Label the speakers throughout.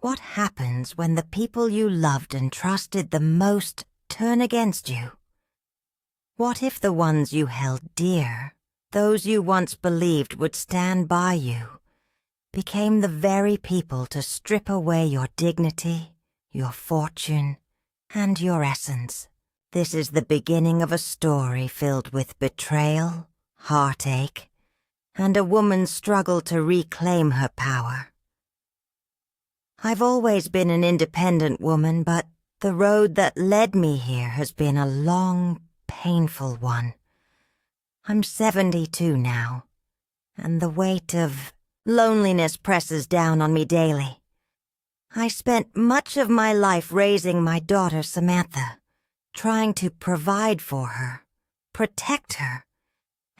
Speaker 1: What happens when the people you loved and trusted the most turn against you? What if the ones you held dear, those you once believed would stand by you, became the very people to strip away your dignity, your fortune, and your essence? This is the beginning of a story filled with betrayal, heartache, and a woman's struggle to reclaim her power. I've always been an independent woman, but the road that led me here has been a long, painful one. I'm 72 now, and the weight of loneliness presses down on me daily. I spent much of my life raising my daughter Samantha, trying to provide for her, protect her,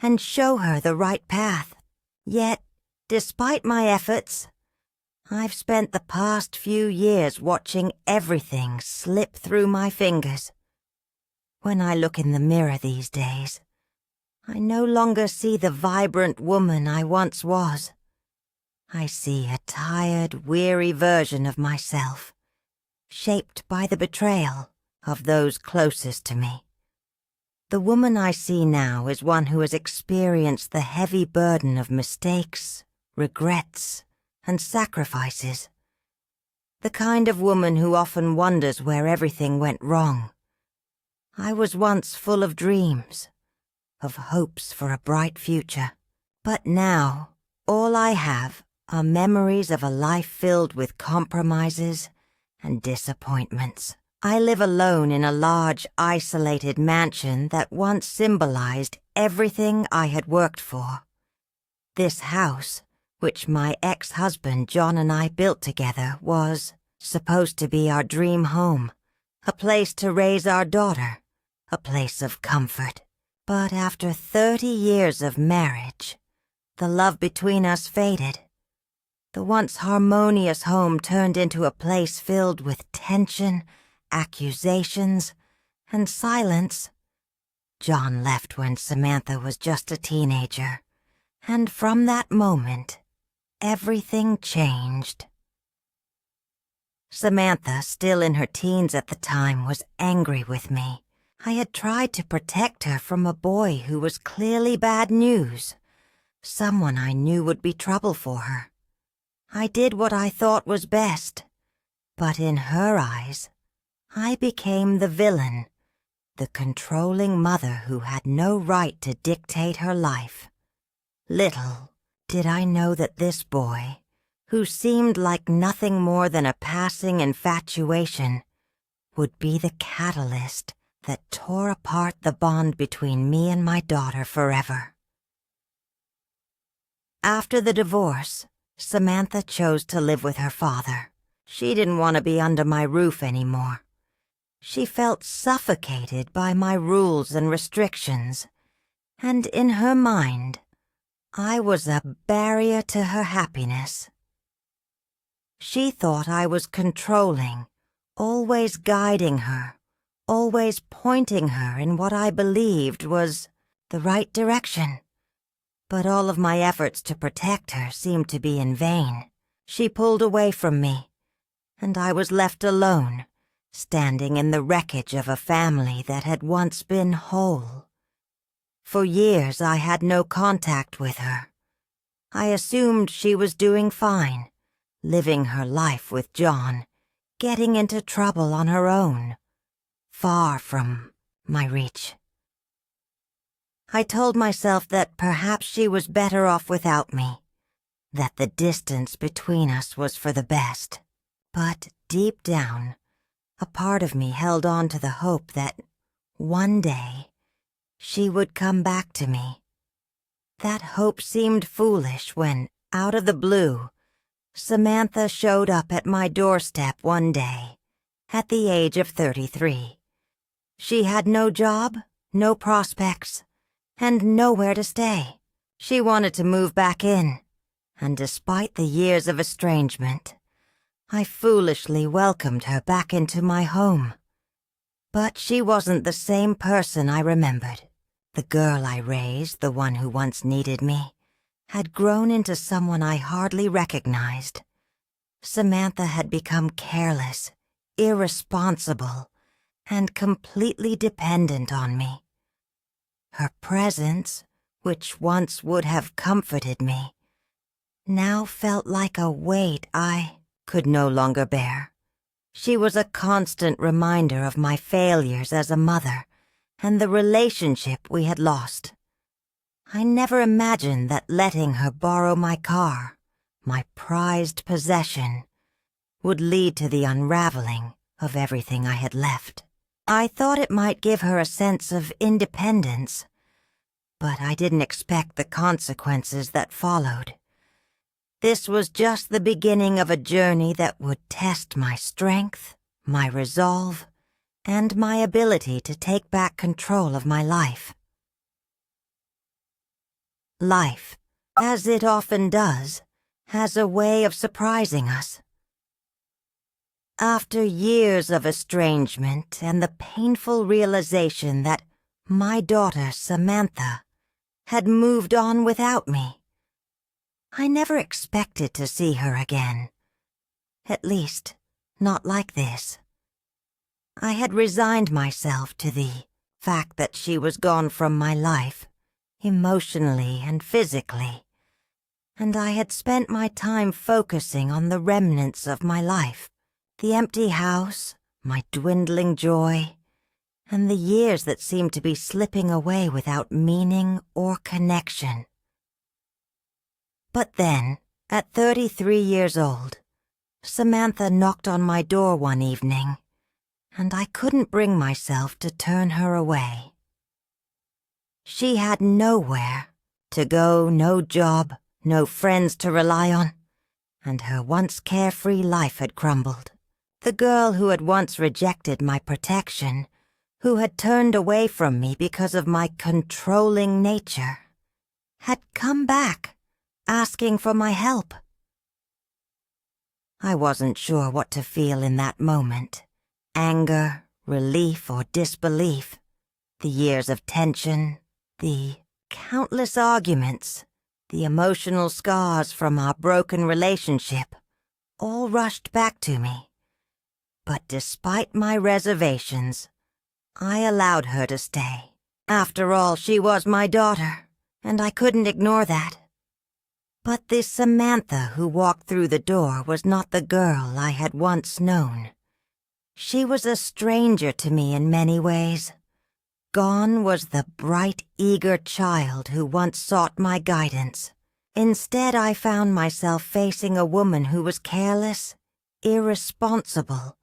Speaker 1: and show her the right path. Yet, despite my efforts, I've spent the past few years watching everything slip through my fingers. When I look in the mirror these days, I no longer see the vibrant woman I once was. I see a tired, weary version of myself, shaped by the betrayal of those closest to me. The woman I see now is one who has experienced the heavy burden of mistakes, regrets, and sacrifices. The kind of woman who often wonders where everything went wrong. I was once full of dreams, of hopes for a bright future. But now, all I have are memories of a life filled with compromises and disappointments. I live alone in a large, isolated mansion that once symbolized everything I had worked for. This house, which my ex-husband John and I built together, was supposed to be our dream home, a place to raise our daughter, a place of comfort. But after 30 years of marriage, the love between us faded. The once harmonious home turned into a place filled with tension, accusations, and silence. John left when Samantha was just a teenager, and from that moment, everything changed. Samantha, still in her teens at the time, was angry with me. I had tried to protect her from a boy who was clearly bad news, someone I knew would be trouble for her. I did what I thought was best, but in her eyes, I became the villain, the controlling mother who had no right to dictate her life. Little did I know that this boy, who seemed like nothing more than a passing infatuation, would be the catalyst that tore apart the bond between me and my daughter forever. After the divorce, Samantha chose to live with her father. She didn't want to be under my roof anymore. She felt suffocated by my rules and restrictions, and in her mind, I was a barrier to her happiness. She thought I was controlling, always guiding her, always pointing her in what I believed was the right direction. But all of my efforts to protect her seemed to be in vain. She pulled away from me, and I was left alone, standing in the wreckage of a family that had once been whole. For years I had no contact with her. I assumed she was doing fine, living her life with John, getting into trouble on her own, far from my reach. I told myself that perhaps she was better off without me, that the distance between us was for the best. But deep down, a part of me held on to the hope that one day she would come back to me. That hope seemed foolish when, out of the blue, Samantha showed up at my doorstep one day, at the age of 33. She had no job, no prospects, and nowhere to stay. She wanted to move back in, and despite the years of estrangement, I foolishly welcomed her back into my home. But she wasn't the same person I remembered. The girl I raised, the one who once needed me, had grown into someone I hardly recognized. Samantha had become careless, irresponsible, and completely dependent on me. Her presence, which once would have comforted me, now felt like a weight I could no longer bear. She was a constant reminder of my failures as a mother and the relationship we had lost. I never imagined that letting her borrow my car, my prized possession, would lead to the unraveling of everything I had left. I thought it might give her a sense of independence, but I didn't expect the consequences that followed. This was just the beginning of a journey that would test my strength, my resolve, and my ability to take back control of my life. Life, as it often does, has a way of surprising us. After years of estrangement and the painful realization that my daughter, Samantha, had moved on without me, I never expected to see her again. At least, not like this. I had resigned myself to the fact that she was gone from my life, emotionally and physically, and I had spent my time focusing on the remnants of my life, the empty house, my dwindling joy, and the years that seemed to be slipping away without meaning or connection. But then, at 33 years old, Samantha knocked on my door one evening, and I couldn't bring myself to turn her away. She had nowhere to go, no job, no friends to rely on, and her once carefree life had crumbled. The girl who had once rejected my protection, who had turned away from me because of my controlling nature, had come back, asking for my help. I wasn't sure what to feel in that moment. Anger, relief, or disbelief. The years of tension, the countless arguments, the emotional scars from our broken relationship, all rushed back to me. But despite my reservations, I allowed her to stay. After all, she was my daughter, and I couldn't ignore that. But this Samantha who walked through the door was not the girl I had once known. She was a stranger to me in many ways. Gone was the bright, eager child who once sought my guidance. Instead, I found myself facing a woman who was careless, irresponsible,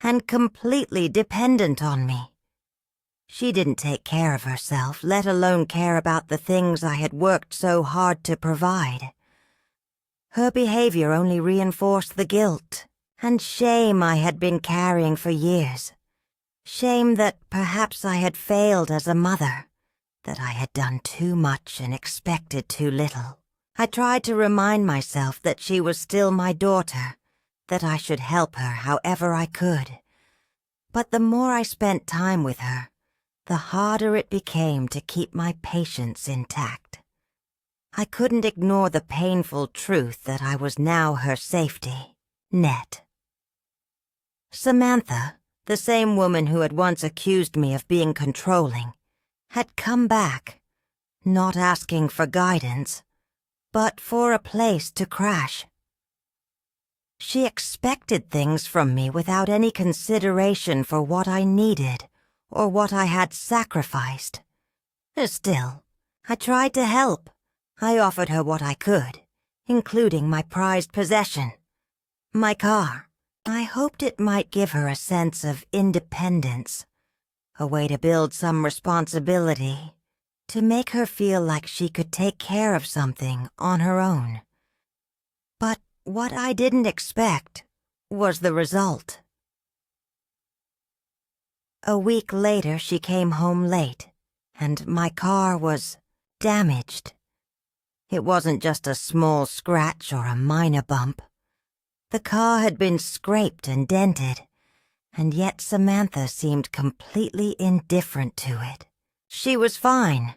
Speaker 1: and completely dependent on me. She didn't take care of herself, let alone care about the things I had worked so hard to provide. Her behavior only reinforced the guilt and shame I had been carrying for years. Shame that perhaps I had failed as a mother, that I had done too much and expected too little. I tried to remind myself that she was still my daughter, that I should help her however I could. But the more I spent time with her, the harder it became to keep my patience intact. I couldn't ignore the painful truth that I was now her safety net. Samantha, the same woman who had once accused me of being controlling, had come back, not asking for guidance, but for a place to crash. She expected things from me without any consideration for what I needed or what I had sacrificed. Still, I tried to help. I offered her what I could, including my prized possession, my car. I hoped it might give her a sense of independence, a way to build some responsibility, to make her feel like she could take care of something on her own. But what I didn't expect was the result. A week later, she came home late, and my car was damaged. It wasn't just a small scratch or a minor bump. The car had been scraped and dented, and yet Samantha seemed completely indifferent to it. She was fine,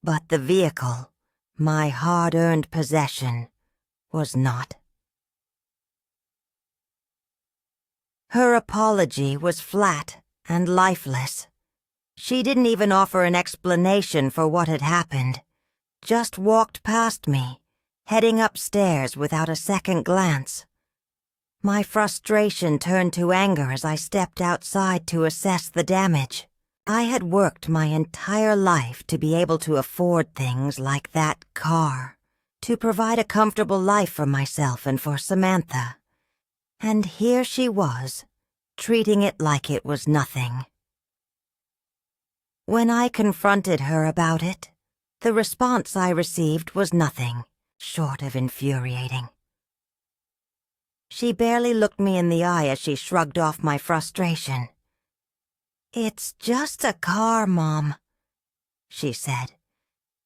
Speaker 1: but the vehicle, my hard-earned possession, was not. Her apology was flat and lifeless. She didn't even offer an explanation for what had happened, just walked past me, heading upstairs without a second glance. My frustration turned to anger as I stepped outside to assess the damage. I had worked my entire life to be able to afford things like that car, to provide a comfortable life for myself and for Samantha. And here she was, treating it like it was nothing. When I confronted her about it, the response I received was nothing short of infuriating. She barely looked me in the eye as she shrugged off my frustration. "It's just a car, Mom," she said.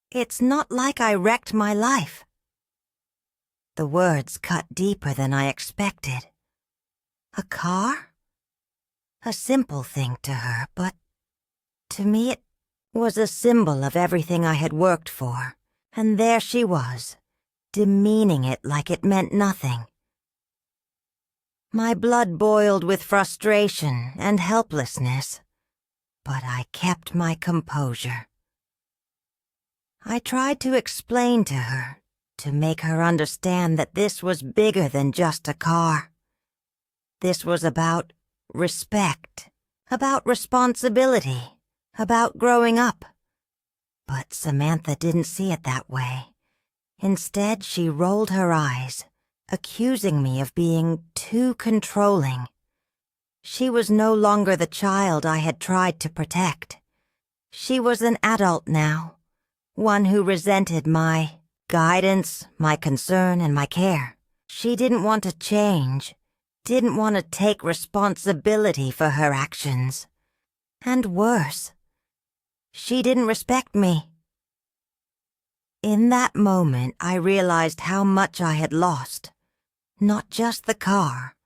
Speaker 1: "It's not like I wrecked my life." The words cut deeper than I expected. A car? A simple thing to her, but to me it was a symbol of everything I had worked for, and there she was, demeaning it like it meant nothing. My blood boiled with frustration and helplessness, but I kept my composure. I tried to explain to her, to make her understand that this was bigger than just a car. This was about respect, about responsibility, about growing up. But Samantha didn't see it that way. Instead, she rolled her eyes, accusing me of being too controlling. She was no longer the child I had tried to protect. She was an adult now, one who resented my guidance, my concern, and my care. She didn't want to change, didn't want to take responsibility for her actions. And worse, she didn't respect me. In that moment, I realized how much I had lost. Not just the car,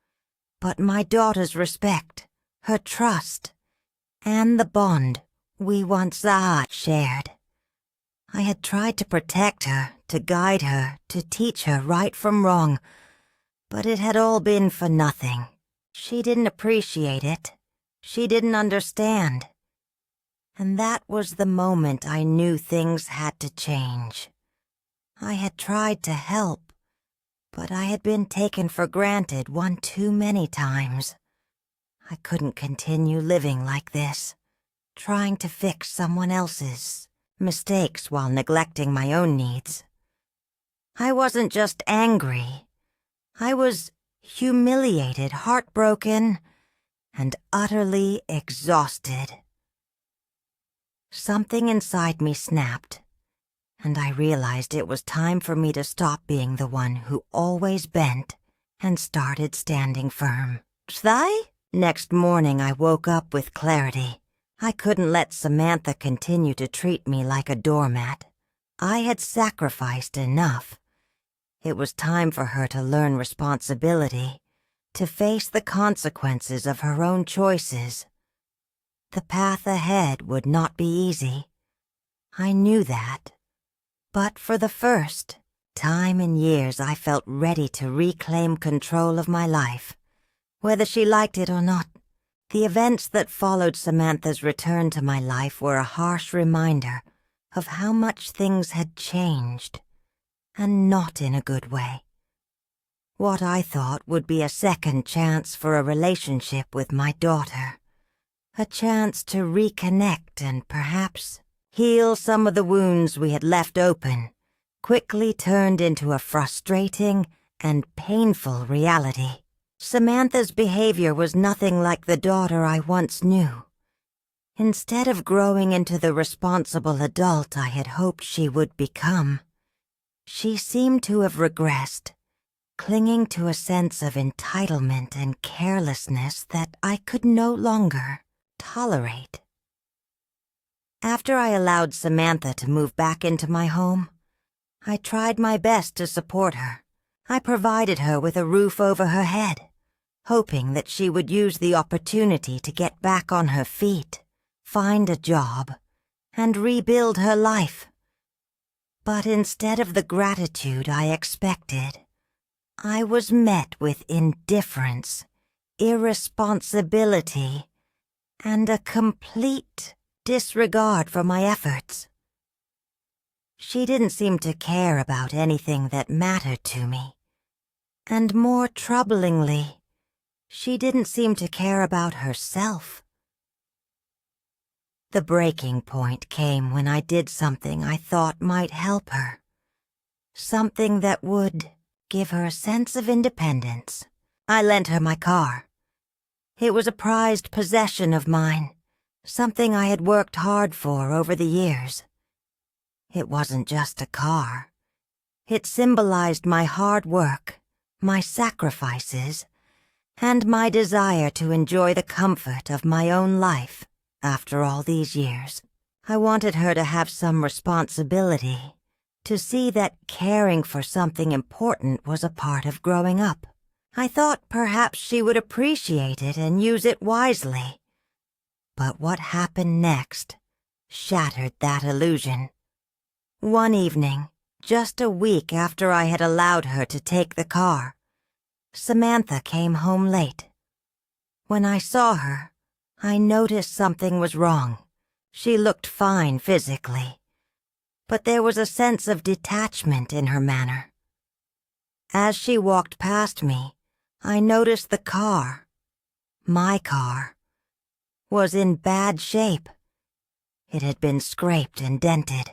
Speaker 1: but my daughter's respect, her trust, and the bond we once shared. I had tried to protect her, to guide her, to teach her right from wrong, but it had all been for nothing. She didn't appreciate it. She didn't understand. And that was the moment I knew things had to change. I had tried to help, but I had been taken for granted one too many times. I couldn't continue living like this, trying to fix someone else's mistakes while neglecting my own needs. I wasn't just angry. I was humiliated, heartbroken, and utterly exhausted. Something inside me snapped, and I realized it was time for me to stop being the one who always bent and started standing firm. Next morning I woke up with clarity. I couldn't let Samantha continue to treat me like a doormat. I had sacrificed enough. It was time for her to learn responsibility, to face the consequences of her own choices. The path ahead would not be easy. I knew that. But for the first time in years, I felt ready to reclaim control of my life, whether she liked it or not. The events that followed Samantha's return to my life were a harsh reminder of how much things had changed, and not in a good way. What I thought would be a second chance for a relationship with my daughter, a chance to reconnect and perhaps heal some of the wounds we had left open, quickly turned into a frustrating and painful reality. Samantha's behavior was nothing like the daughter I once knew. Instead of growing into the responsible adult I had hoped she would become, she seemed to have regressed, clinging to a sense of entitlement and carelessness that I could no longer tolerate. After I allowed Samantha to move back into my home, I tried my best to support her. I provided her with a roof over her head, hoping that she would use the opportunity to get back on her feet, find a job, and rebuild her life. But instead of the gratitude I expected, I was met with indifference, irresponsibility and a complete disregard for my efforts. She didn't seem to care about anything that mattered to me, and more troublingly, she didn't seem to care about herself. The breaking point came when I did something I thought might help her, something that would give her a sense of independence. I lent her my car. It was a prized possession of mine, something I had worked hard for over the years. It wasn't just a car. It symbolized my hard work, my sacrifices, and my desire to enjoy the comfort of my own life after all these years. I wanted her to have some responsibility, to see that caring for something important was a part of growing up. I thought perhaps she would appreciate it and use it wisely. But what happened next shattered that illusion. One evening, just a week after I had allowed her to take the car, Samantha came home late. When I saw her, I noticed something was wrong. She looked fine physically, but there was a sense of detachment in her manner. As she walked past me, I noticed the car, my car, was in bad shape. It had been scraped and dented.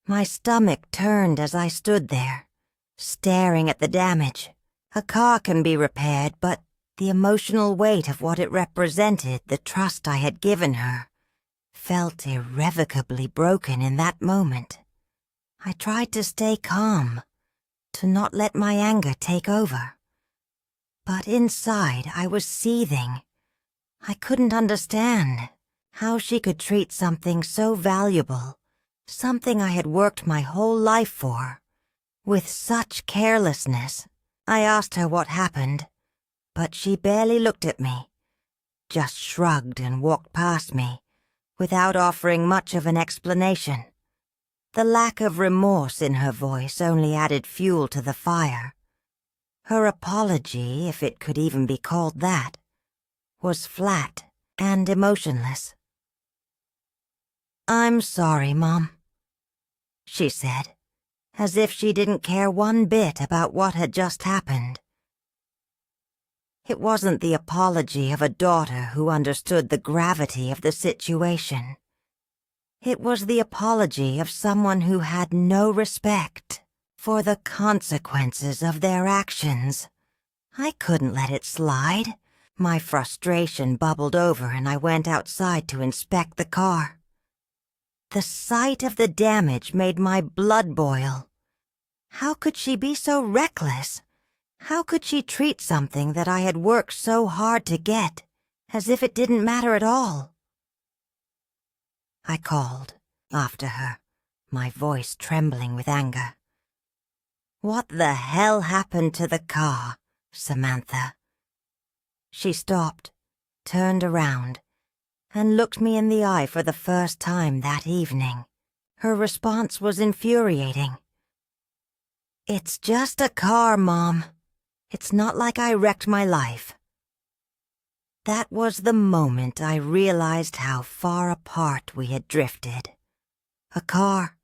Speaker 1: My stomach turned as I stood there, staring at the damage. A car can be repaired, but the emotional weight of what it represented, the trust I had given her, felt irrevocably broken in that moment. I tried to stay calm, to not let my anger take over. But inside I was seething. I couldn't understand how she could treat something so valuable, something I had worked my whole life for, with such carelessness. I asked her what happened, but she barely looked at me, just shrugged and walked past me, without offering much of an explanation. The lack of remorse in her voice only added fuel to the fire. Her apology, if it could even be called that, was flat and emotionless. "I'm sorry, Mom," she said, as if she didn't care one bit about what had just happened. It wasn't the apology of a daughter who understood the gravity of the situation. It was the apology of someone who had no respect for the consequences of their actions. I couldn't let it slide. My frustration bubbled over and I went outside to inspect the car. The sight of the damage made my blood boil. How could she be so reckless? How could she treat something that I had worked so hard to get as if it didn't matter at all? I called after her, my voice trembling with anger. "What the hell happened to the car, Samantha?" She stopped, turned around, and looked me in the eye for the first time that evening. Her response was infuriating. "It's just a car, Mom. It's not like I wrecked my life." That was the moment I realized how far apart we had drifted. A car,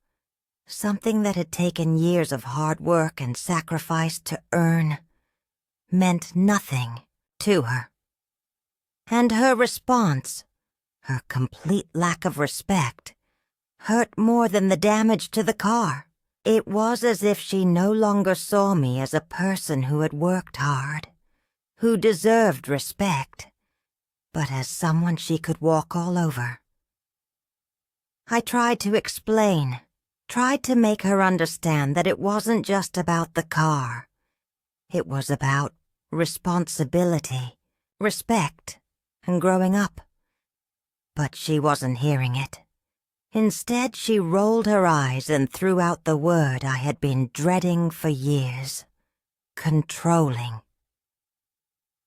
Speaker 1: something that had taken years of hard work and sacrifice to earn, meant nothing to her. And her response, her complete lack of respect, hurt more than the damage to the car. It was as if she no longer saw me as a person who had worked hard, who deserved respect, but as someone she could walk all over. I tried to explain, tried to make her understand that it wasn't just about the car. It was about responsibility, respect, and growing up. But she wasn't hearing it. Instead, she rolled her eyes and threw out the word I had been dreading for years: controlling.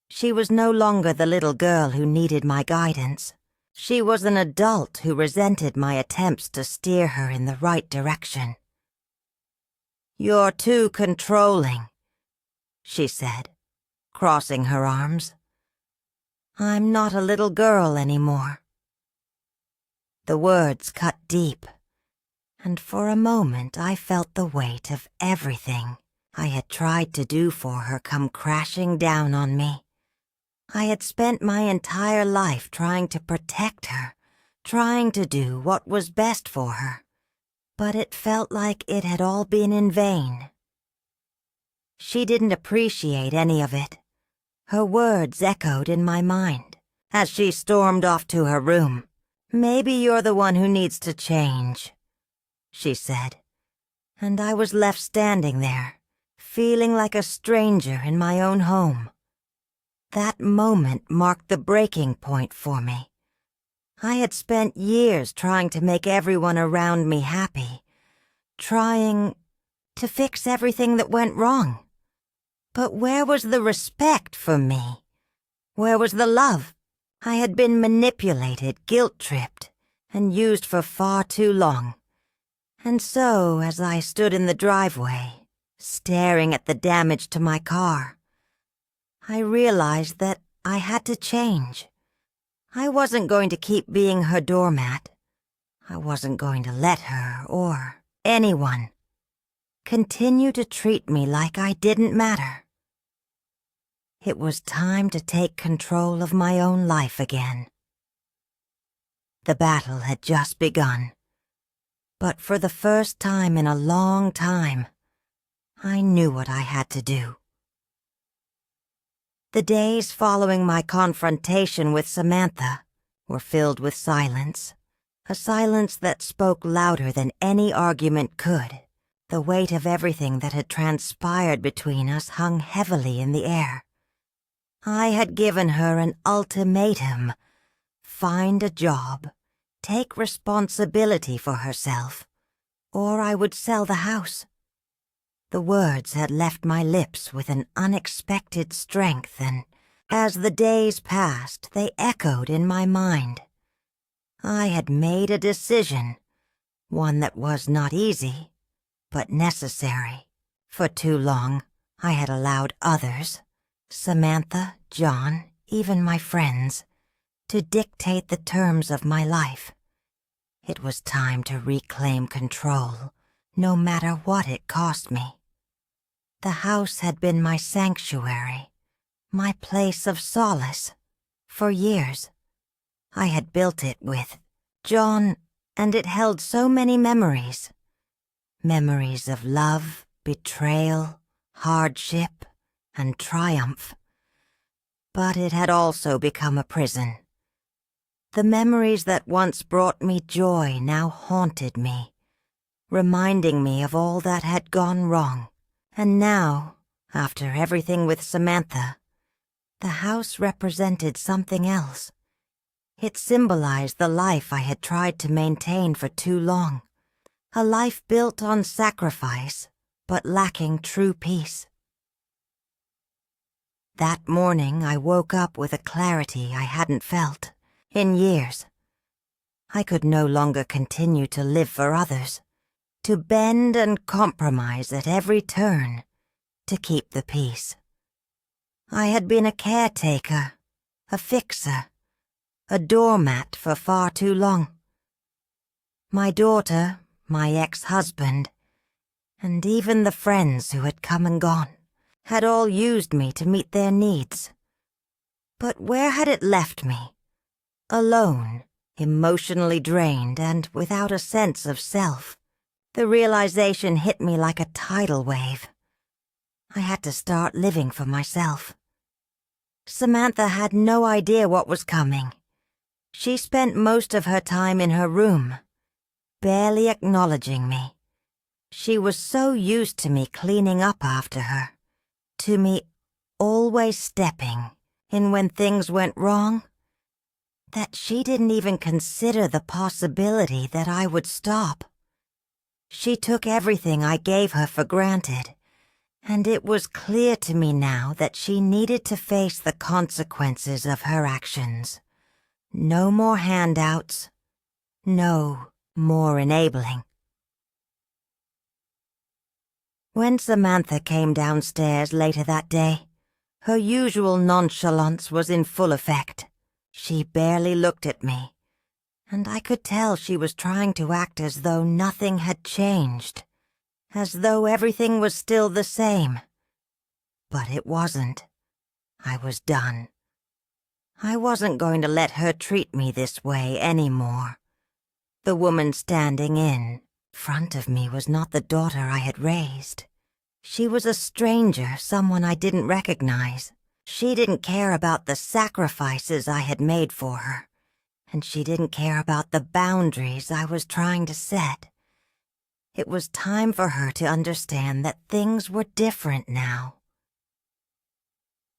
Speaker 1: She was no longer the little girl who needed my guidance. She was an adult who resented my attempts to steer her in the right direction. "You're too controlling," she said, crossing her arms. I'm not a little girl anymore." The words cut deep, and for a moment I felt the weight of everything I had tried to do for her come crashing down on me. I had spent my entire life trying to protect her, trying to do what was best for her, but it felt like it had all been in vain. She didn't appreciate any of it. Her words echoed in my mind as she stormed off to her room. "Maybe you're the one who needs to change," she said, and I was left standing there, feeling like a stranger in my own home. That moment marked the breaking point for me. I had spent years trying to make everyone around me happy, trying to fix everything that went wrong. But where was the respect for me? Where was the love? I had been manipulated, guilt-tripped, and used for far too long. And so, as I stood in the driveway, staring at the damage to my car, I realized that I had to change. I wasn't going to keep being her doormat. I wasn't going to let her, or anyone, continue to treat me like I didn't matter. It was time to take control of my own life again. The battle had just begun, but for the first time in a long time, I knew what I had to do. The days following my confrontation with Samantha were filled with silence, a silence that spoke louder than any argument could. The weight of everything that had transpired between us hung heavily in the air. I had given her an ultimatum: find a job, take responsibility for herself, or I would sell the house. The words had left my lips with an unexpected strength, and as the days passed, they echoed in my mind. I had made a decision, one that was not easy, but necessary. For too long, I had allowed others, Samantha, John, even my friends, to dictate the terms of my life. It was time to reclaim control, no matter what it cost me. The house had been my sanctuary, my place of solace, for years. I had built it with John, and it held so many memories. Memories of love, betrayal, hardship, and triumph. But it had also become a prison. The memories that once brought me joy now haunted me, reminding me of all that had gone wrong. And now, after everything with Samantha, the house represented something else. It symbolized the life I had tried to maintain for too long, a life built on sacrifice, but lacking true peace. That morning I woke up with a clarity I hadn't felt in years. I could no longer continue to live for others, to bend and compromise at every turn, to keep the peace. I had been a caretaker, a fixer, a doormat for far too long. My daughter, my ex-husband, and even the friends who had come and gone had all used me to meet their needs. But where had it left me? Alone, emotionally drained, and without a sense of self. The realization hit me like a tidal wave. I had to start living for myself. Samantha had no idea what was coming. She spent most of her time in her room, barely acknowledging me. She was so used to me cleaning up after her, to me always stepping in when things went wrong, that she didn't even consider the possibility that I would stop. She took everything I gave her for granted, and it was clear to me now that she needed to face the consequences of her actions. No more handouts, no more enabling. When Samantha came downstairs later that day, her usual nonchalance was in full effect. She barely looked at me, and I could tell she was trying to act as though nothing had changed, as though everything was still the same. But it wasn't. I was done. I wasn't going to let her treat me this way anymore. The woman standing in front of me was not the daughter I had raised. She was a stranger, someone I didn't recognize. She didn't care about the sacrifices I had made for her, and she didn't care about the boundaries I was trying to set. It was time for her to understand that things were different now.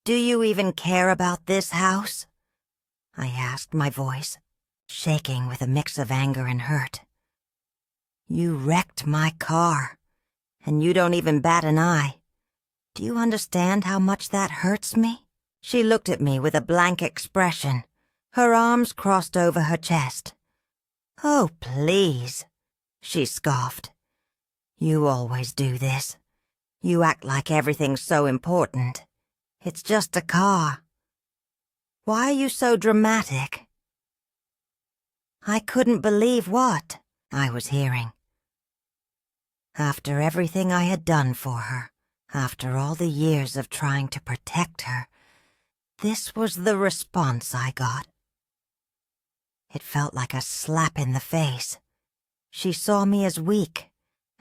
Speaker 1: "Do you even care about this house?" I asked, my voice shaking with a mix of anger and hurt. "You wrecked my car, and you don't even bat an eye. Do you understand how much that hurts me?" She looked at me with a blank expression, her arms crossed over her chest. "Oh, please," she scoffed. "You always do this. You act like everything's so important. It's just a car. Why are you so dramatic?" I couldn't believe what I was hearing. After everything I had done for her, after all the years of trying to protect her, this was the response I got. It felt like a slap in the face. She saw me as weak,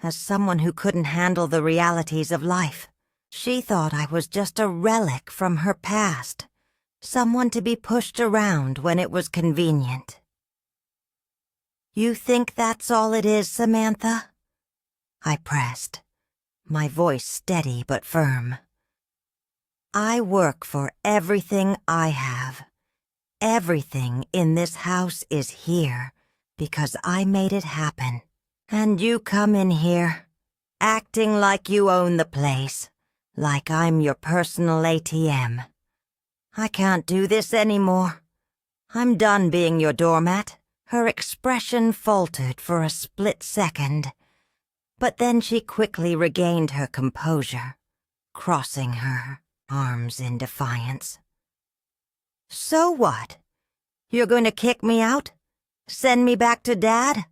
Speaker 1: as someone who couldn't handle the realities of life. She thought I was just a relic from her past, someone to be pushed around when it was convenient. "You think that's all it is, Samantha?" I pressed, my voice steady but firm. "I work for everything I have. Everything in this house is here because I made it happen. And you come in here, acting like you own the place, like I'm your personal ATM. I can't do this anymore. I'm done being your doormat." Her expression faltered for a split second, but then she quickly regained her composure, crossing her arms in defiance. "So what? You're going to kick me out? Send me back to Dad?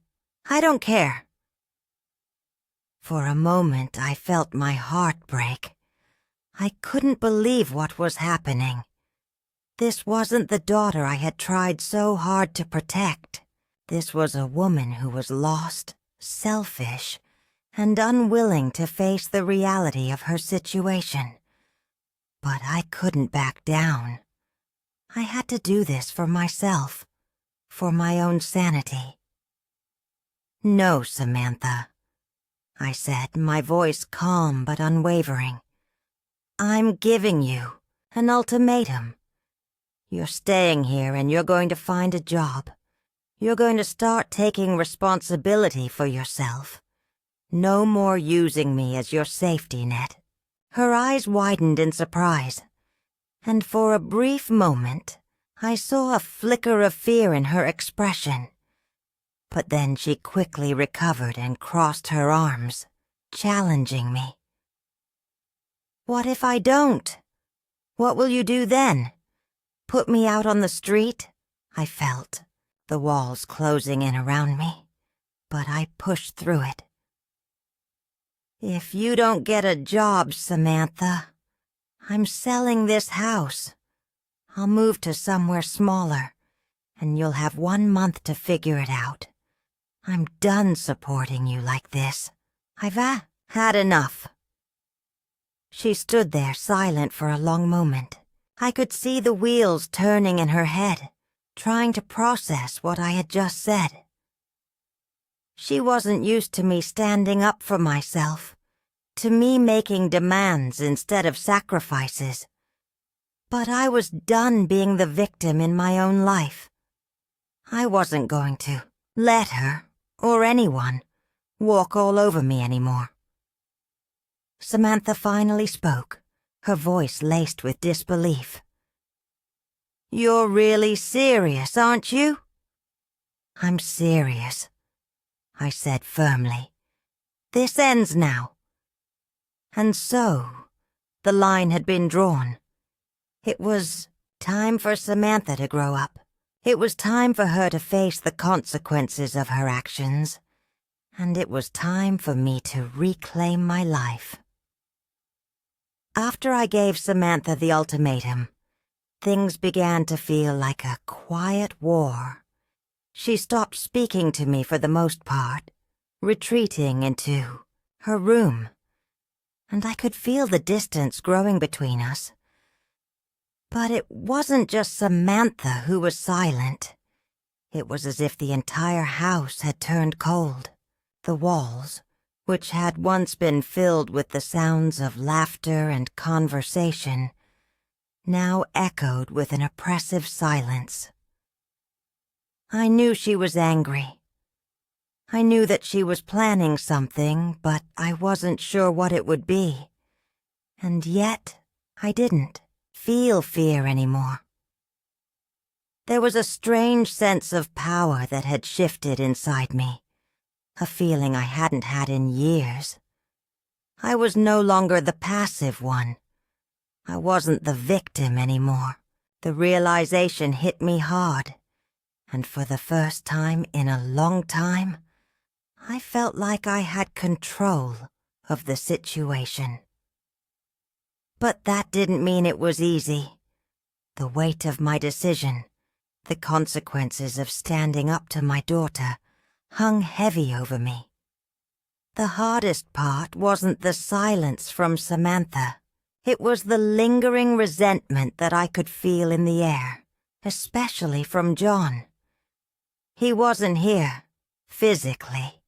Speaker 1: I don't care." For a moment I felt my heart break. I couldn't believe what was happening. This wasn't the daughter I had tried so hard to protect. This was a woman who was lost, selfish, and unwilling to face the reality of her situation. But I couldn't back down. I had to do this for myself, for my own sanity. "No, Samantha," I said, my voice calm but unwavering. "I'm giving you an ultimatum. You're staying here and you're going to find a job. You're going to start taking responsibility for yourself. No more using me as your safety net." Her eyes widened in surprise, and for a brief moment I saw a flicker of fear in her expression. But then she quickly recovered and crossed her arms, challenging me. "What if I don't? What will you do then? Put me out on the street?" I felt the walls closing in around me, but I pushed through it. "If you don't get a job, Samantha, I'm selling this house. I'll move to somewhere smaller, and you'll have 1 month to figure it out. I'm done supporting you like this. I've had enough." She stood there silent for a long moment. I could see the wheels turning in her head, trying to process what I had just said. She wasn't used to me standing up for myself, to me making demands instead of sacrifices. But I was done being the victim in my own life. I wasn't going to let her, or anyone, walk all over me anymore. Samantha finally spoke, her voice laced with disbelief. "You're really serious, aren't you?" "I'm serious," I said firmly. "This ends now." And so, the line had been drawn. It was time for Samantha to grow up, It was time for her to face the consequences of her actions, and it was time for me to reclaim my life. After I gave Samantha the ultimatum, things began to feel like a quiet war. She stopped speaking to me for the most part, retreating into her room, and I could feel the distance growing between us. But it wasn't just Samantha who was silent. It was as if the entire house had turned cold. The walls, which had once been filled with the sounds of laughter and conversation, now echoed with an oppressive silence. I knew she was angry. I knew that she was planning something, but I wasn't sure what it would be. And yet, I didn't feel fear anymore. There was a strange sense of power that had shifted inside me, a feeling I hadn't had in years. I was no longer the passive one. I wasn't the victim anymore. The realization hit me hard, and for the first time in a long time, I felt like I had control of the situation. But that didn't mean it was easy. The weight of my decision, the consequences of standing up to my daughter, hung heavy over me. The hardest part wasn't the silence from Samantha. It was the lingering resentment that I could feel in the air, especially from John. He wasn't here, physically,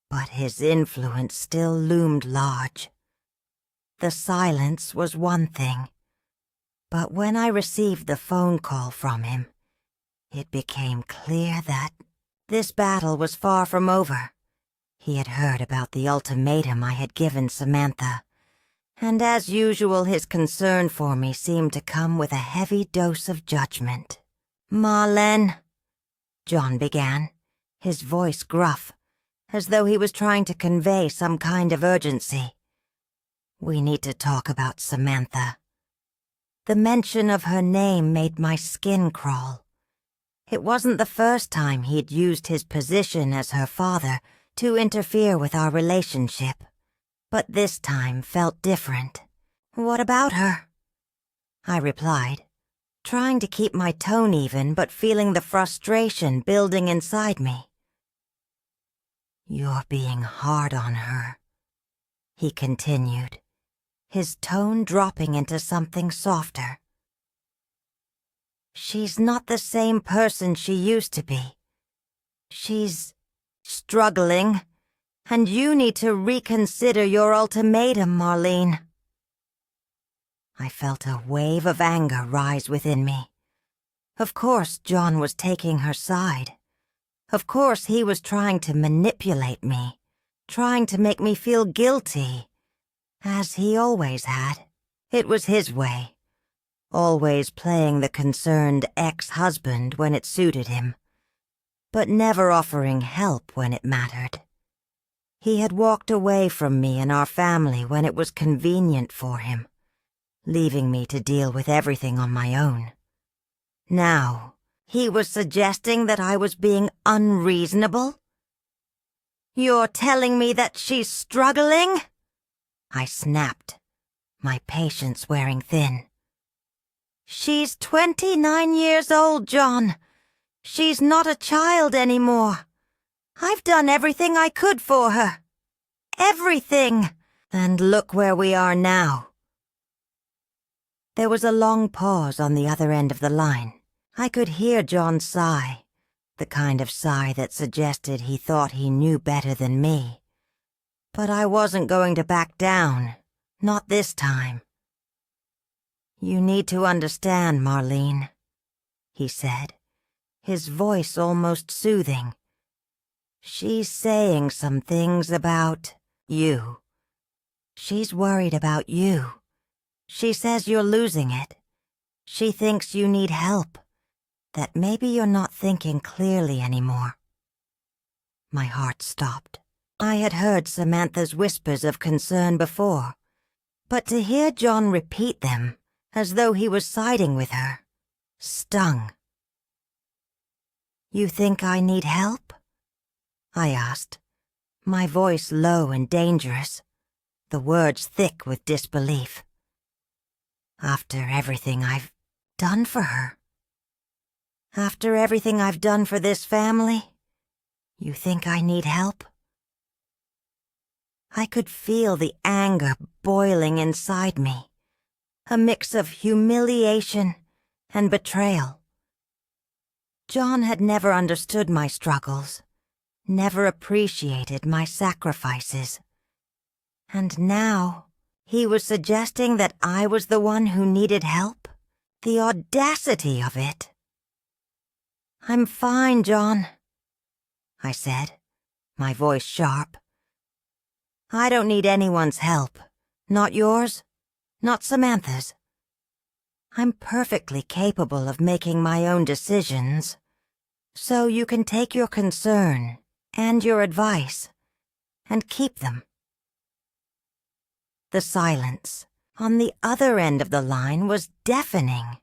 Speaker 1: but his influence still loomed large. The silence was one thing, but when I received the phone call from him, it became clear that this battle was far from over. He had heard about the ultimatum I had given Samantha, and as usual his concern for me seemed to come with a heavy dose of judgment. "Marlene," John began, his voice gruff, as though he was trying to convey some kind of urgency. "We need to talk about Samantha." The mention of her name made my skin crawl. It wasn't the first time he'd used his position as her father to interfere with our relationship, but this time felt different. "What about her?" I replied, trying to keep my tone even but feeling the frustration building inside me. "You're being hard on her," he continued, his tone dropping into something softer. "She's not the same person she used to be. She's struggling, and you need to reconsider your ultimatum, Marlene." I felt a wave of anger rise within me. Of course John was taking her side. Of course he was trying to manipulate me, trying to make me feel guilty, as he always had. It was his way, always playing the concerned ex-husband when it suited him, but never offering help when it mattered. He had walked away from me and our family when it was convenient for him, leaving me to deal with everything on my own. Now, he was suggesting that I was being unreasonable? "You're telling me that she's struggling?" I snapped, my patience wearing thin. "She's 29 years old, John. She's not a child anymore. I've done everything I could for her. Everything. And look where we are now." There was a long pause on the other end of the line. I could hear John sigh, the kind of sigh that suggested he thought he knew better than me. But I wasn't going to back down, not this time. "You need to understand, Marlene," he said, his voice almost soothing. "She's saying some things about you. She's worried about you. She says you're losing it. She thinks you need help, that maybe you're not thinking clearly anymore." My heart stopped. I had heard Samantha's whispers of concern before, but to hear John repeat them, as though he was siding with her, stung. You think I need help? I asked, my voice low and dangerous, the words thick with disbelief. After everything I've done for her. After everything I've done for this family, you think I need help? I could feel the anger boiling inside me, a mix of humiliation and betrayal. John had never understood my struggles, never appreciated my sacrifices. And now he was suggesting that I was the one who needed help? The audacity of it! I'm fine, John, I said, my voice sharp. I don't need anyone's help. Not yours, not Samantha's. I'm perfectly capable of making my own decisions, so you can take your concern and your advice and keep them. The silence on the other end of the line was deafening.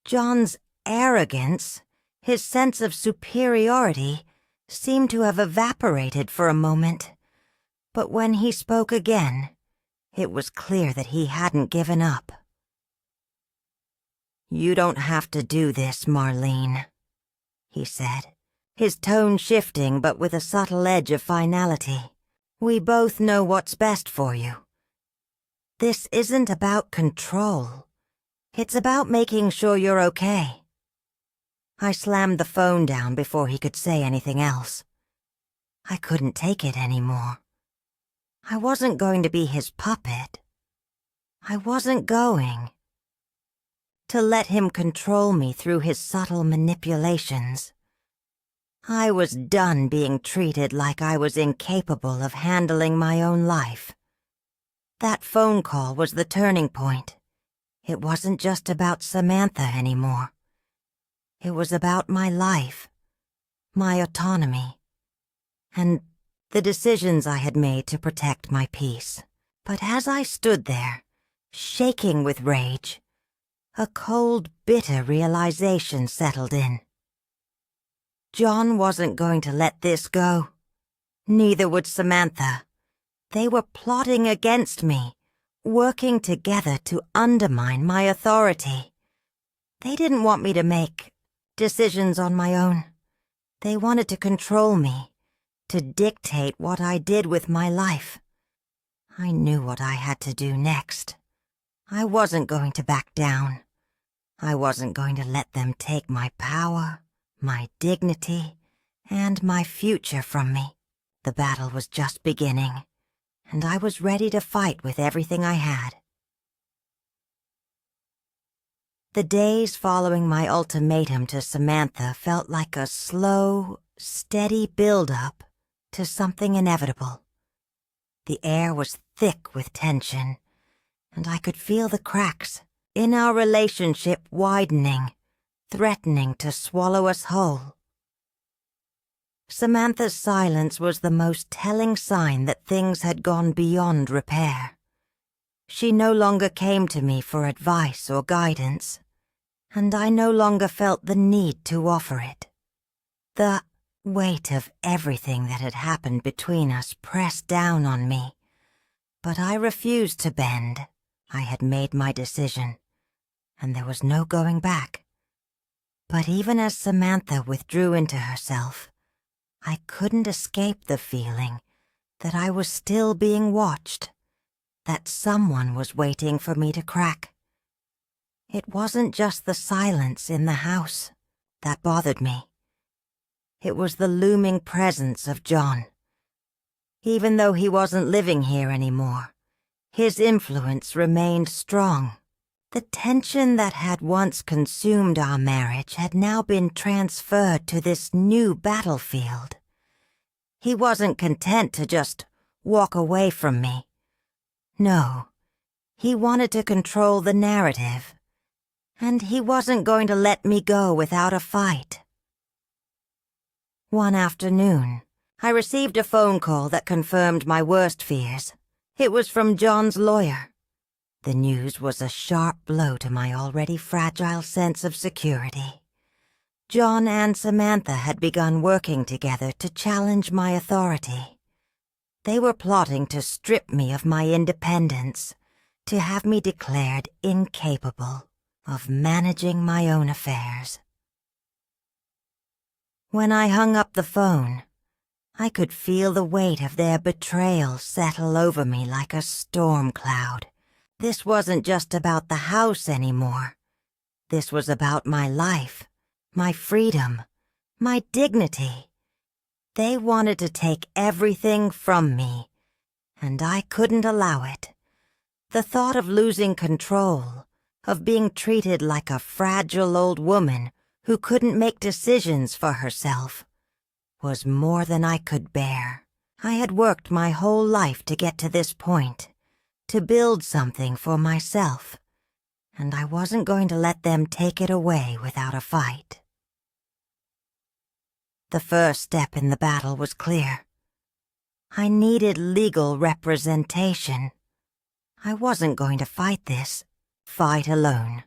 Speaker 1: John's arrogance, his sense of superiority, seemed to have evaporated for a moment, but when he spoke again, it was clear that he hadn't given up. You don't have to do this, Marlene, he said, his tone shifting but with a subtle edge of finality. We both know what's best for you. This isn't about control. It's about making sure you're okay. I slammed the phone down before he could say anything else. I couldn't take it anymore. I wasn't going to be his puppet. I wasn't going to let him control me through his subtle manipulations. I was done being treated like I was incapable of handling my own life. That phone call was the turning point. It wasn't just about Samantha anymore. It was about my life, my autonomy, and the decisions I had made to protect my peace. But as I stood there, shaking with rage, a cold, bitter realization settled in. John wasn't going to let this go. Neither would Samantha. They were plotting against me, working together to undermine my authority. They didn't want me to make decisions on my own. They wanted to control me, to dictate what I did with my life. I knew what I had to do next. I wasn't going to back down. I wasn't going to let them take my power, my dignity, and my future from me. The battle was just beginning, and I was ready to fight with everything I had. The days following my ultimatum to Samantha felt like a slow, steady build-up to something inevitable. The air was thick with tension, and I could feel the cracks in our relationship widening, threatening to swallow us whole. Samantha's silence was the most telling sign that things had gone beyond repair. She no longer came to me for advice or guidance, and I no longer felt the need to offer it. The weight of everything that had happened between us pressed down on me, but I refused to bend. I had made my decision, and there was no going back. But even as Samantha withdrew into herself, I couldn't escape the feeling that I was still being watched, that someone was waiting for me to crack. It wasn't just the silence in the house that bothered me. It was the looming presence of John. Even though he wasn't living here anymore, his influence remained strong. The tension that had once consumed our marriage had now been transferred to this new battlefield. He wasn't content to just walk away from me. No, he wanted to control the narrative, and he wasn't going to let me go without a fight. One afternoon, I received a phone call that confirmed my worst fears. It was from John's lawyer. The news was a sharp blow to my already fragile sense of security. John and Samantha had begun working together to challenge my authority. They were plotting to strip me of my independence, to have me declared incapable of managing my own affairs. When I hung up the phone, I could feel the weight of their betrayal settle over me like a storm cloud. This wasn't just about the house anymore. This was about my life, my freedom, my dignity. They wanted to take everything from me, and I couldn't allow it. The thought of losing control, of being treated like a fragile old woman who couldn't make decisions for herself, was more than I could bear. I had worked my whole life to get to this point, to build something for myself, and I wasn't going to let them take it away without a fight. The first step in the battle was clear. I needed legal representation. I wasn't going to fight this fight alone.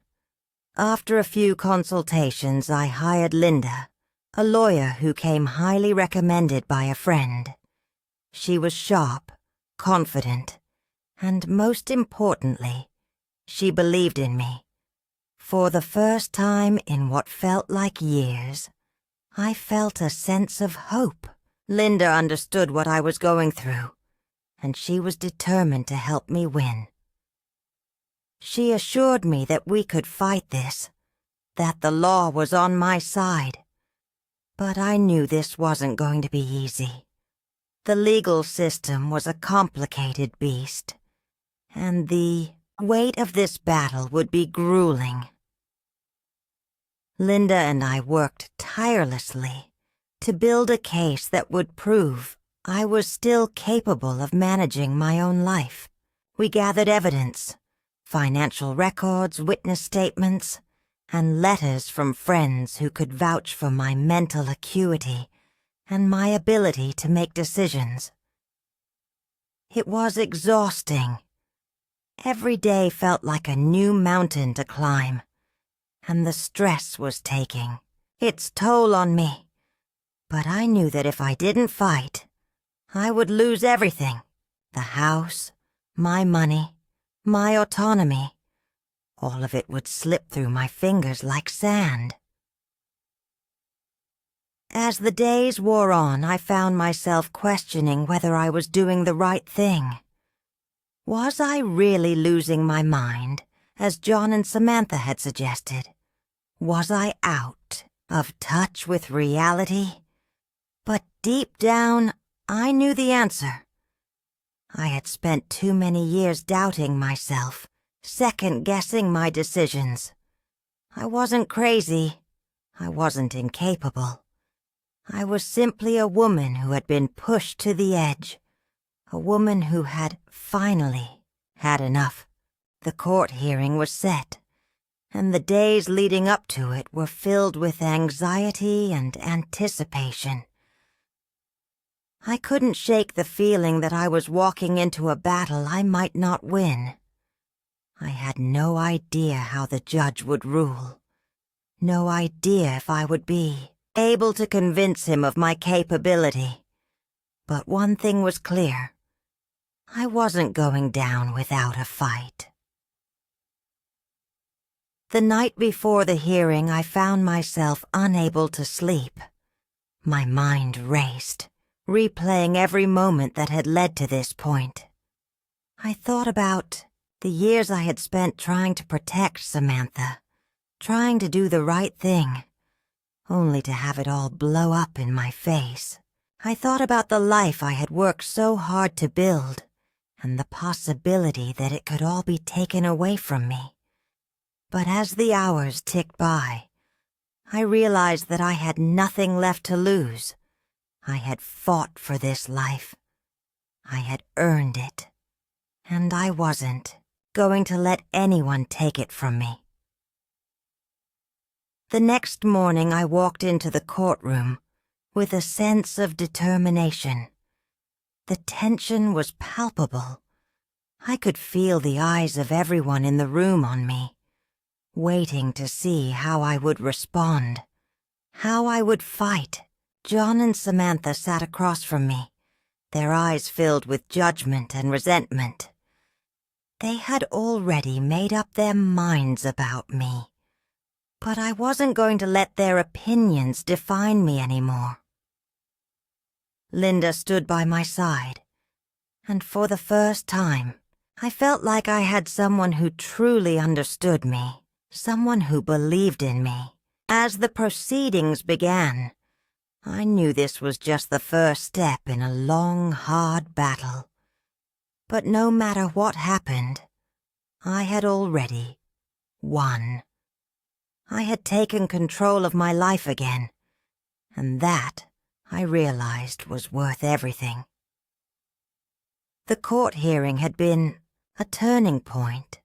Speaker 1: After a few consultations, I hired Linda, a lawyer who came highly recommended by a friend. She was sharp, confident, and most importantly, she believed in me. For the first time in what felt like years, I felt a sense of hope. Linda understood what I was going through, and she was determined to help me win. She assured me that we could fight this, that the law was on my side. But I knew this wasn't going to be easy. The legal system was a complicated beast, and the weight of this battle would be grueling. Linda and I worked tirelessly to build a case that would prove I was still capable of managing my own life. We gathered evidence, financial records, witness statements, and letters from friends who could vouch for my mental acuity and my ability to make decisions. It was exhausting. Every day felt like a new mountain to climb, and the stress was taking its toll on me. But I knew that if I didn't fight, I would lose everything: the house, my money, my autonomy. All of it would slip through my fingers like sand. As the days wore on, I found myself questioning whether I was doing the right thing. Was I really losing my mind, as John and Samantha had suggested? Was I out of touch with reality? But deep down, I knew the answer. I had spent too many years doubting myself, second-guessing my decisions. I wasn't crazy. I wasn't incapable. I was simply a woman who had been pushed to the edge, a woman who had finally had enough. The court hearing was set, and the days leading up to it were filled with anxiety and anticipation. I couldn't shake the feeling that I was walking into a battle I might not win. I had no idea how the judge would rule, no idea if I would be able to convince him of my capability. But one thing was clear: I wasn't going down without a fight. The night before the hearing, I found myself unable to sleep. My mind raced, replaying every moment that had led to this point. I thought about the years I had spent trying to protect Samantha, trying to do the right thing, only to have it all blow up in my face. I thought about the life I had worked so hard to build, and the possibility that it could all be taken away from me. But as the hours ticked by, I realized that I had nothing left to lose. I had fought for this life. I had earned it. And I wasn't going to let anyone take it from me. The next morning I walked into the courtroom with a sense of determination. The tension was palpable. I could feel the eyes of everyone in the room on me, waiting to see how I would respond, How I would fight. John and Samantha sat across from me, their eyes filled with judgment and resentment. They had already made up their minds about me, but I wasn't going to let their opinions define me anymore. Linda stood by my side, and for the first time, I felt like I had someone who truly understood me, someone who believed in me. As the proceedings began, I knew this was just the first step in a long, hard battle. But no matter what happened, I had already won. I had taken control of my life again, and that, I realized, was worth everything. The court hearing had been a turning point,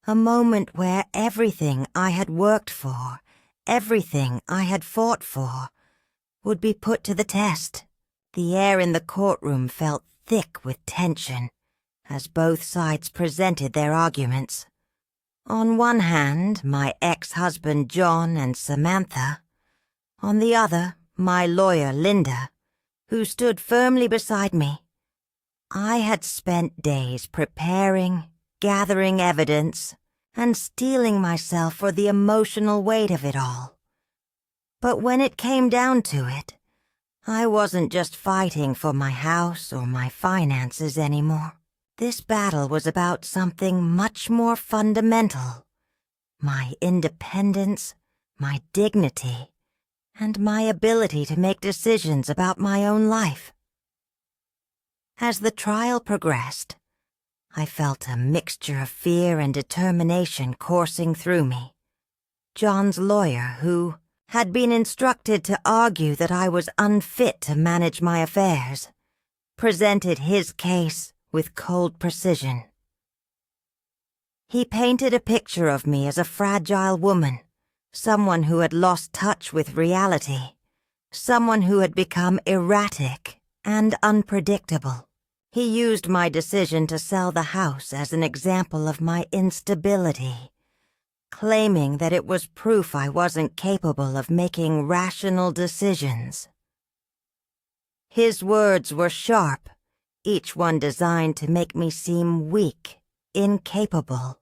Speaker 1: a moment where everything I had worked for, everything I had fought for, would be put to the test. The air in the courtroom felt thick with tension as both sides presented their arguments. On one hand, my ex-husband John and Samantha. On the other, my lawyer Linda, who stood firmly beside me. I had spent days preparing, gathering evidence, and steeling myself for the emotional weight of it all. But when it came down to it, I wasn't just fighting for my house or my finances anymore. This battle was about something much more fundamental. My independence, my dignity, and my ability to make decisions about my own life. As the trial progressed, I felt a mixture of fear and determination coursing through me. John's lawyer, who had been instructed to argue that I was unfit to manage my affairs, presented his case with cold precision. He painted a picture of me as a fragile woman, someone who had lost touch with reality, someone who had become erratic and unpredictable. He used my decision to sell the house as an example of my instability, claiming that it was proof I wasn't capable of making rational decisions. His words were sharp, each one designed to make me seem weak, incapable,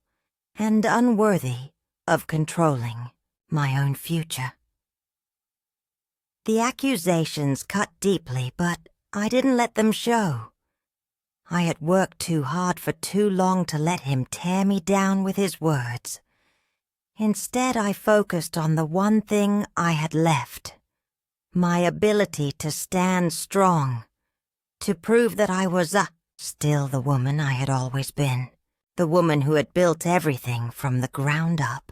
Speaker 1: and unworthy of controlling my own future. The accusations cut deeply, but I didn't let them show. I had worked too hard for too long to let him tear me down with his words. Instead, I focused on the one thing I had left, my ability to stand strong, to prove that I was still the woman I had always been, the woman who had built everything from the ground up.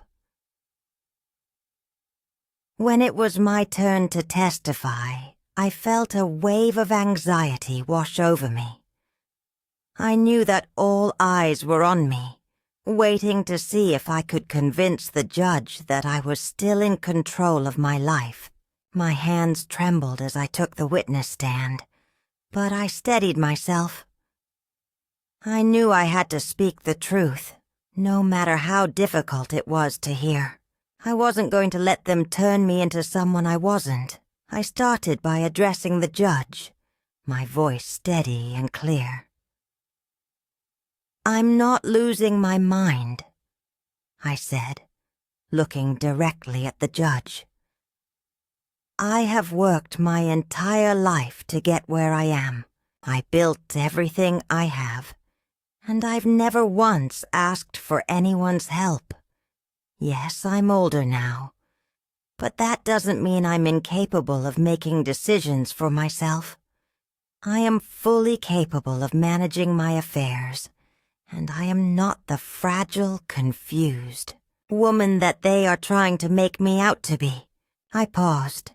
Speaker 1: When it was my turn to testify, I felt a wave of anxiety wash over me. I knew that all eyes were on me, waiting to see if I could convince the judge that I was still in control of my life. My hands trembled as I took the witness stand, but I steadied myself. I knew I had to speak the truth, no matter how difficult it was to hear. I wasn't going to let them turn me into someone I wasn't. I started by addressing the judge, my voice steady and clear. "I'm not losing my mind," I said, looking directly at the judge. "I have worked my entire life to get where I am. I built everything I have, and I've never once asked for anyone's help. Yes, I'm older now, but that doesn't mean I'm incapable of making decisions for myself. I am fully capable of managing my affairs, and I am not the fragile, confused woman that they are trying to make me out to be." I paused,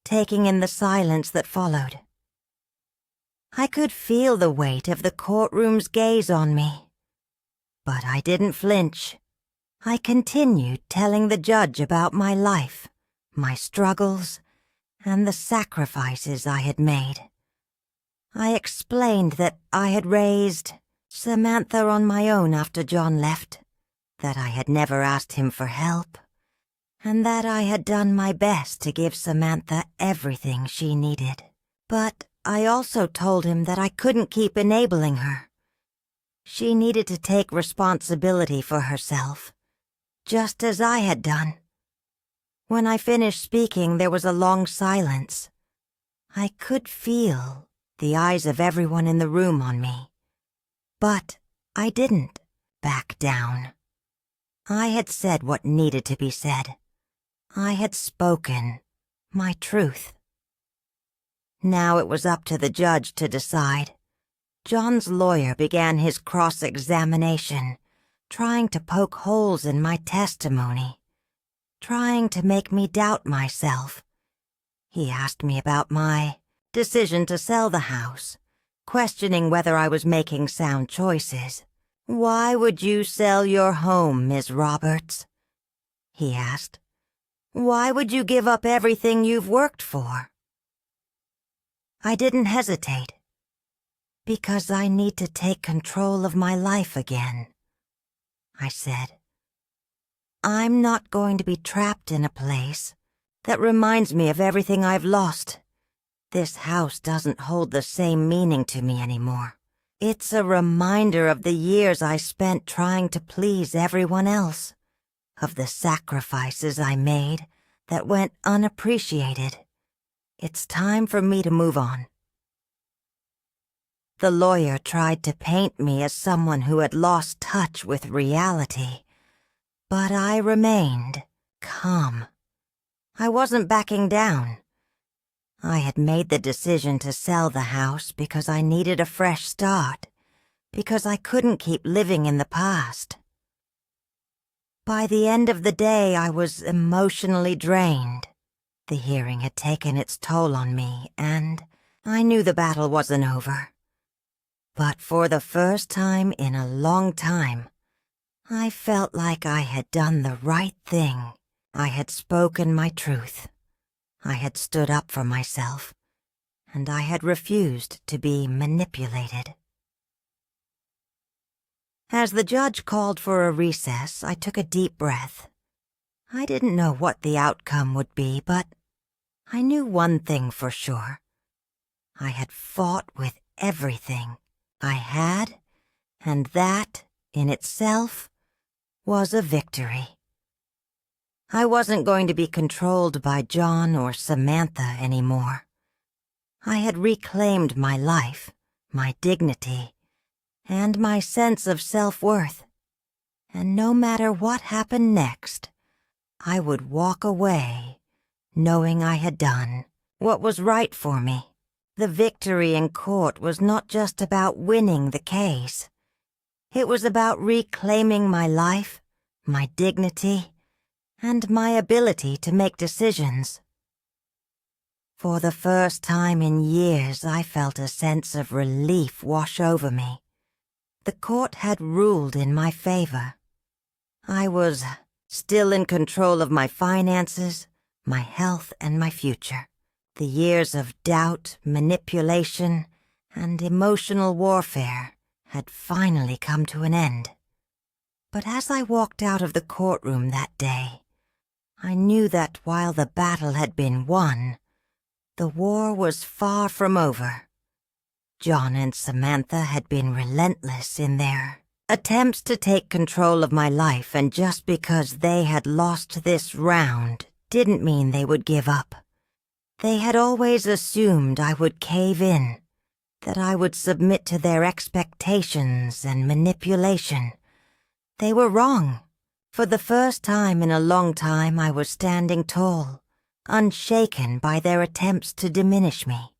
Speaker 1: taking in the silence that followed. I could feel the weight of the courtroom's gaze on me, but I didn't flinch. I continued telling the judge about my life, my struggles, and the sacrifices I had made. I explained that I had raised Samantha on my own after John left, that I had never asked him for help, and that I had done my best to give Samantha everything she needed. But I also told him that I couldn't keep enabling her. She needed to take responsibility for herself, just as I had done. When I finished speaking, there was a long silence. I could feel the eyes of everyone in the room on me. But I didn't back down. I had said what needed to be said. I had spoken my truth. Now it was up to the judge to decide. John's lawyer began his cross-examination, trying to poke holes in my testimony, trying to make me doubt myself. He asked me about my decision to sell the house, questioning whether I was making sound choices. "Why would you sell your home, Ms. Roberts?" he asked. "Why would you give up everything you've worked for?" I didn't hesitate. "Because I need to take control of my life again," I said. "I'm not going to be trapped in a place that reminds me of everything I've lost. This house doesn't hold the same meaning to me anymore. It's a reminder of the years I spent trying to please everyone else, of the sacrifices I made that went unappreciated. It's time for me to move on." The lawyer tried to paint me as someone who had lost touch with reality, but I remained calm. I wasn't backing down. I had made the decision to sell the house because I needed a fresh start, because I couldn't keep living in the past. By the end of the day, I was emotionally drained. The hearing had taken its toll on me, and I knew the battle wasn't over. But for the first time in a long time, I felt like I had done the right thing. I had spoken my truth. I had stood up for myself, and I had refused to be manipulated. As the judge called for a recess, I took a deep breath. I didn't know what the outcome would be, but I knew one thing for sure. I had fought with everything I had, and that, in itself, was a victory. I wasn't going to be controlled by John or Samantha anymore. I had reclaimed my life, my dignity, and my sense of self-worth. And no matter what happened next, I would walk away knowing I had done what was right for me. The victory in court was not just about winning the case. It was about reclaiming my life, my dignity, and my ability to make decisions. For the first time in years, I felt a sense of relief wash over me. The court had ruled in my favor. I was still in control of my finances, my health, and my future. The years of doubt, manipulation, and emotional warfare had finally come to an end. But as I walked out of the courtroom that day, I knew that while the battle had been won, the war was far from over. John and Samantha had been relentless in their attempts to take control of my life, and just because they had lost this round didn't mean they would give up. They had always assumed I would cave in, that I would submit to their expectations and manipulation. They were wrong. For the first time in a long time, I was standing tall, unshaken by their attempts to diminish me.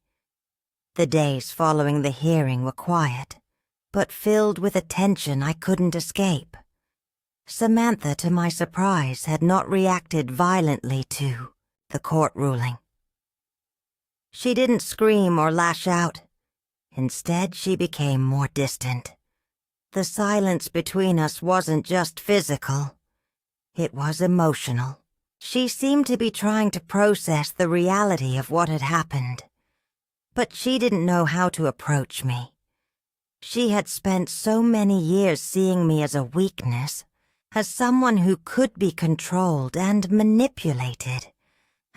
Speaker 1: The days following the hearing were quiet, but filled with a tension I couldn't escape. Samantha, to my surprise, had not reacted violently to the court ruling. She didn't scream or lash out. Instead, she became more distant. The silence between us wasn't just physical. It was emotional. She seemed to be trying to process the reality of what had happened. But she didn't know how to approach me. She had spent so many years seeing me as a weakness as someone who could be controlled and manipulated.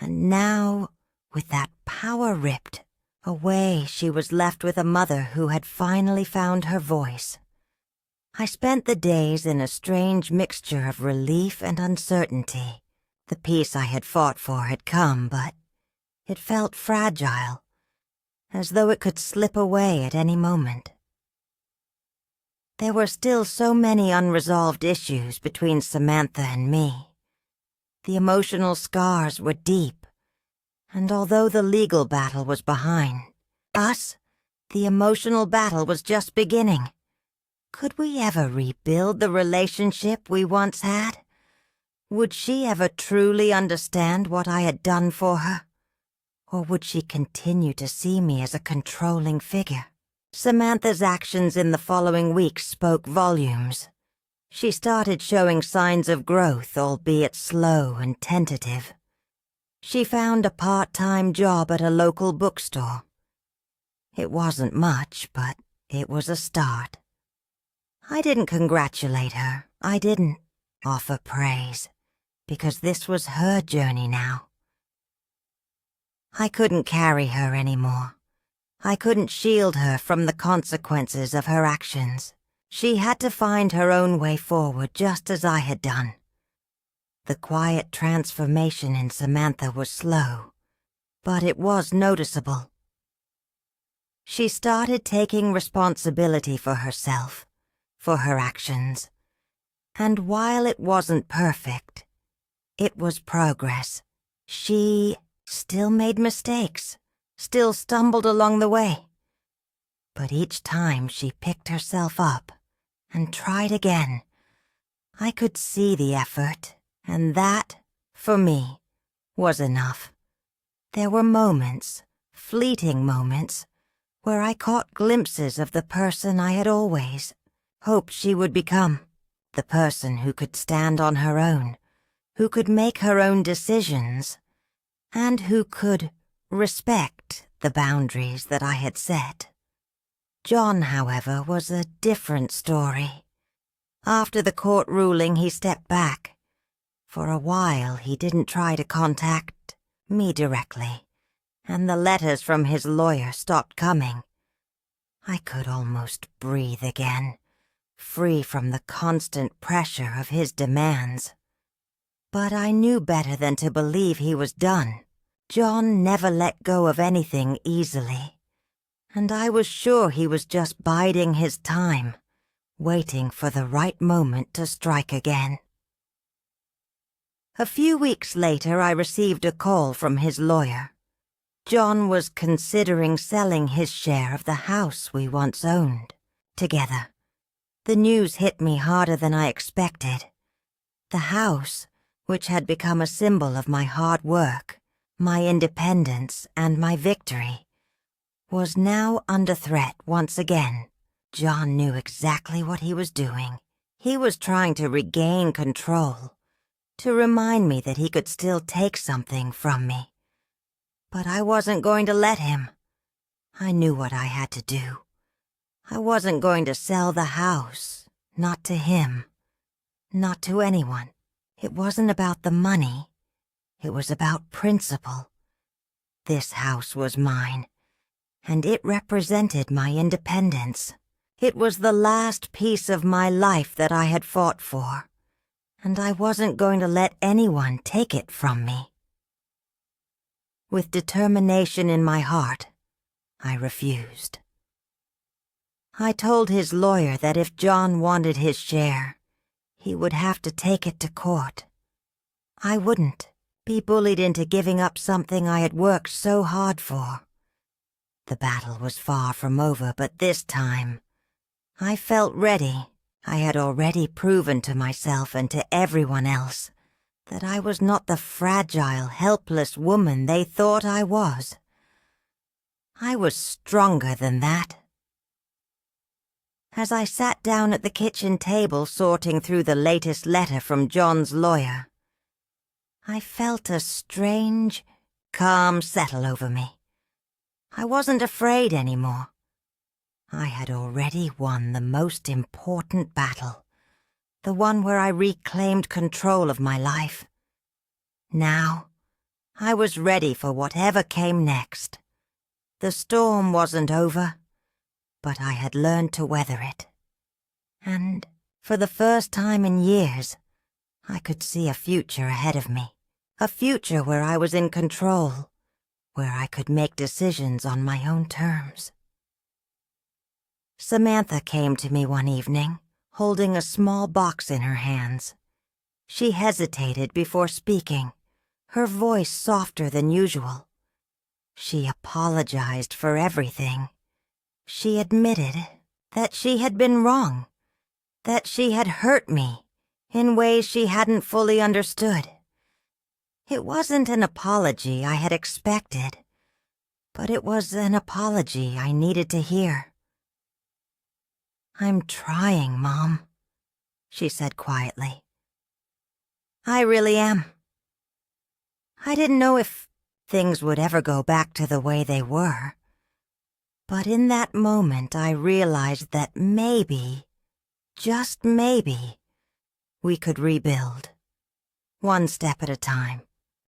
Speaker 1: And now, with that power ripped away, she was left with a mother who had finally found her voice. I spent the days in a strange mixture of relief and uncertainty. The peace I had fought for had come, but it felt fragile, as though it could slip away at any moment. There were still so many unresolved issues between Samantha and me. The emotional scars were deep, and although the legal battle was behind us, the emotional battle was just beginning. Could we ever rebuild the relationship we once had? Would she ever truly understand what I had done for her? Or would she continue to see me as a controlling figure? Samantha's actions in the following weeks spoke volumes. She started showing signs of growth, albeit slow and tentative. She found a part-time job at a local bookstore. It wasn't much, but it was a start. I didn't congratulate her. I didn't offer praise, because this was her journey now. I couldn't carry her anymore. I couldn't shield her from the consequences of her actions. She had to find her own way forward, just as I had done. The quiet transformation in Samantha was slow, but it was noticeable. She started taking responsibility for herself, for her actions, and while it wasn't perfect, it was progress. She still made mistakes, still stumbled along the way. But each time she picked herself up and tried again. I could see the effort, and that, for me, was enough. There were moments, fleeting moments, where I caught glimpses of the person I had always hoped she would become. The person who could stand on her own, who could make her own decisions, and who could respect the boundaries that I had set. John, however, was a different story. After the court ruling, he stepped back. For a while, he didn't try to contact me directly, and the letters from his lawyer stopped coming. I could almost breathe again, free from the constant pressure of his demands. But I knew better than to believe he was done. John never let go of anything easily, and I was sure he was just biding his time, waiting for the right moment to strike again. A few weeks later, I received a call from his lawyer. John was considering selling his share of the house we once owned together. The news hit me harder than I expected. The house, which had become a symbol of my hard work, my independence, and my victory, was now under threat once again. John knew exactly what he was doing. He was trying to regain control, to remind me that he could still take something from me. But I wasn't going to let him. I knew what I had to do. I wasn't going to sell the house, not to him, not to anyone. It wasn't about the money. It was about principle. This house was mine, and it represented my independence. It was the last piece of my life that I had fought for, and I wasn't going to let anyone take it from me. With determination in my heart, I refused. I told his lawyer that if John wanted his share, he would have to take it to court. I wouldn't be bullied into giving up something I had worked so hard for. The battle was far from over, but this time, I felt ready. I had already proven to myself and to everyone else that I was not the fragile, helpless woman they thought I was. I was stronger than that. As I sat down at the kitchen table sorting through the latest letter from John's lawyer, I felt a strange, calm settle over me. I wasn't afraid anymore. I had already won the most important battle. the one where I reclaimed control of my life. Now, I was ready for whatever came next. The storm wasn't over, but I had learned to weather it. And for the first time in years, I could see a future ahead of me. A future where I was in control, where I could make decisions on my own terms. Samantha came to me one evening, holding a small box in her hands. She hesitated before speaking, her voice softer than usual. She apologized for everything. She admitted that she had been wrong, that she had hurt me in ways she hadn't fully understood. It wasn't an apology I had expected, but it was an apology I needed to hear. "I'm trying, Mom," she said quietly. "I really am. I didn't know if things would ever go back to the way they were, but in that moment I realized that maybe, just maybe, we could rebuild, one step at a time.